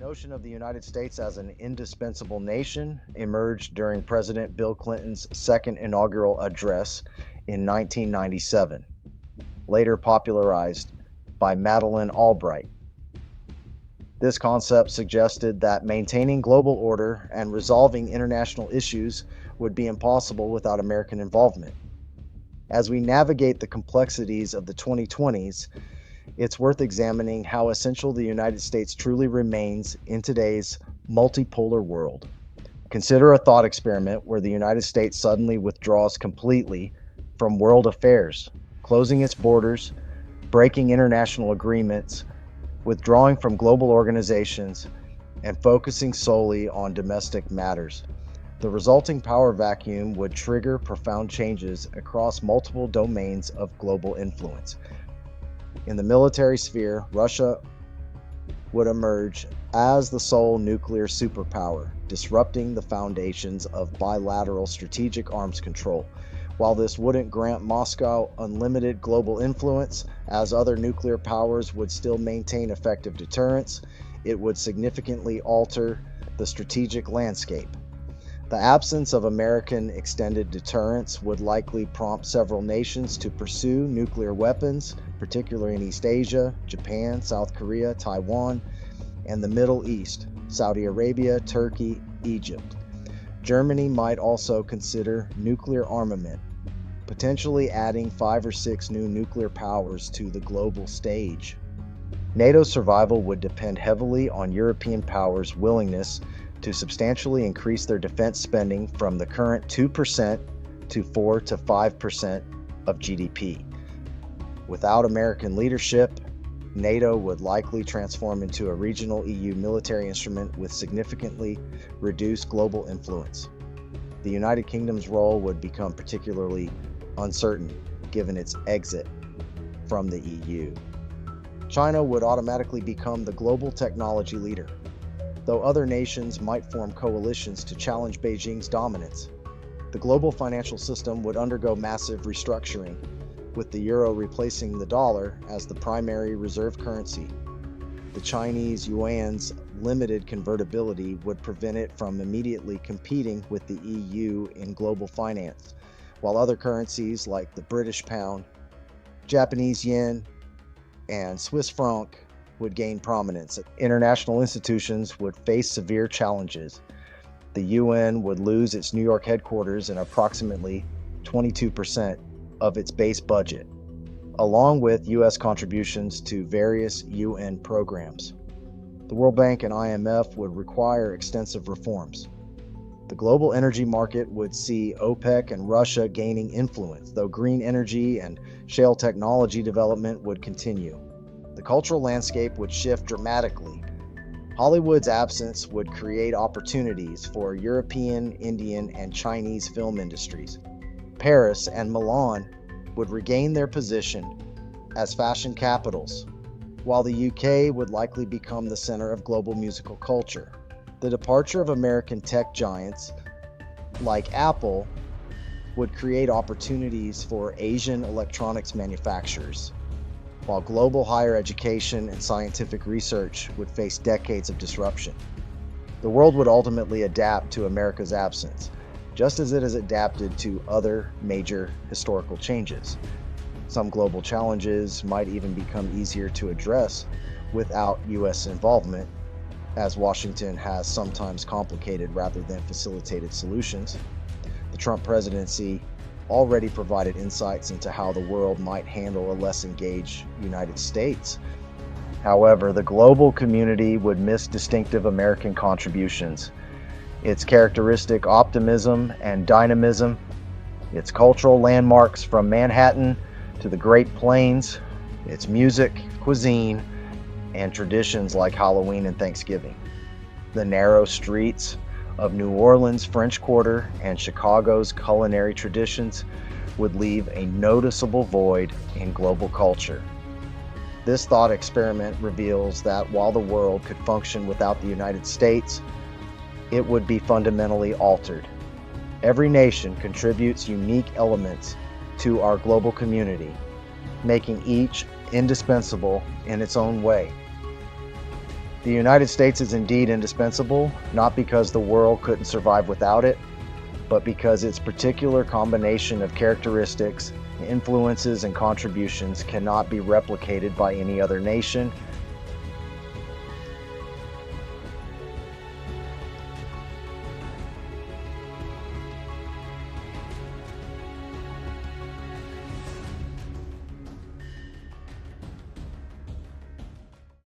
notion of the United States as an indispensable nation emerged during President Bill Clinton's second inaugural address in 1997, later popularized by Madeleine Albright. This concept suggested that maintaining global order and resolving international issues would be impossible without American involvement. As we navigate the complexities of the 2020s, it's worth examining how essential the United States truly remains in today's multipolar world. Consider a thought experiment where the United States suddenly withdraws completely from world affairs, closing its borders, breaking international agreements, withdrawing from global organizations, and focusing solely on domestic matters. The resulting power vacuum would trigger profound changes across multiple domains of global influence. In the military sphere, Russia would emerge as the sole nuclear superpower, disrupting the foundations of bilateral strategic arms control. While this wouldn't grant Moscow unlimited global influence, as other nuclear powers would still maintain effective deterrence, it would significantly alter the strategic landscape. The absence of American extended deterrence would likely prompt several nations to pursue nuclear weapons, particularly in East Asia, Japan, South Korea, Taiwan, and the Middle East, Saudi Arabia, Turkey, Egypt. Germany might also consider nuclear armament, potentially adding 5 or 6 new nuclear powers to the global stage. NATO's survival would depend heavily on European powers' willingness to substantially increase their defense spending from the current 2% to 4 to 5% of GDP. Without American leadership, NATO would likely transform into a regional EU military instrument with significantly reduced global influence. The United Kingdom's role would become particularly uncertain given its exit from the EU. China would automatically become the global technology leader, though other nations might form coalitions to challenge Beijing's dominance. The global financial system would undergo massive restructuring, with the euro replacing the dollar as the primary reserve currency. The Chinese yuan's limited convertibility would prevent it from immediately competing with the EU in global finance, while other currencies like the British pound, Japanese yen, and Swiss franc would gain prominence. International institutions would face severe challenges. The UN would lose its New York headquarters and approximately 22% of its base budget, along with U.S. contributions to various UN programs. The World Bank and IMF would require extensive reforms. The global energy market would see OPEC and Russia gaining influence, though green energy and shale technology development would continue. The cultural landscape would shift dramatically. Hollywood's absence would create opportunities for European, Indian, and Chinese film industries. Paris and Milan would regain their position as fashion capitals, while the UK would likely become the center of global musical culture. The departure of American tech giants like Apple would create opportunities for Asian electronics manufacturers, while global higher education and scientific research would face decades of disruption. The world would ultimately adapt to America's absence, just as it has adapted to other major historical changes. Some global challenges might even become easier to address without U.S. involvement, as Washington has sometimes complicated rather than facilitated solutions. The Trump presidency already provided insights into how the world might handle a less engaged United States. However, the global community would miss distinctive American contributions, its characteristic optimism and dynamism, its cultural landmarks from Manhattan to the Great Plains, its music, cuisine, and traditions like Halloween and Thanksgiving. The narrow streets of New Orleans' French Quarter and Chicago's culinary traditions would leave a noticeable void in global culture. This thought experiment reveals that while the world could function without the United States, it would be fundamentally altered. Every nation contributes unique elements to our global community, making each indispensable in its own way. The United States is indeed indispensable, not because the world couldn't survive without it, but because its particular combination of characteristics, influences, and contributions cannot be replicated by any other nation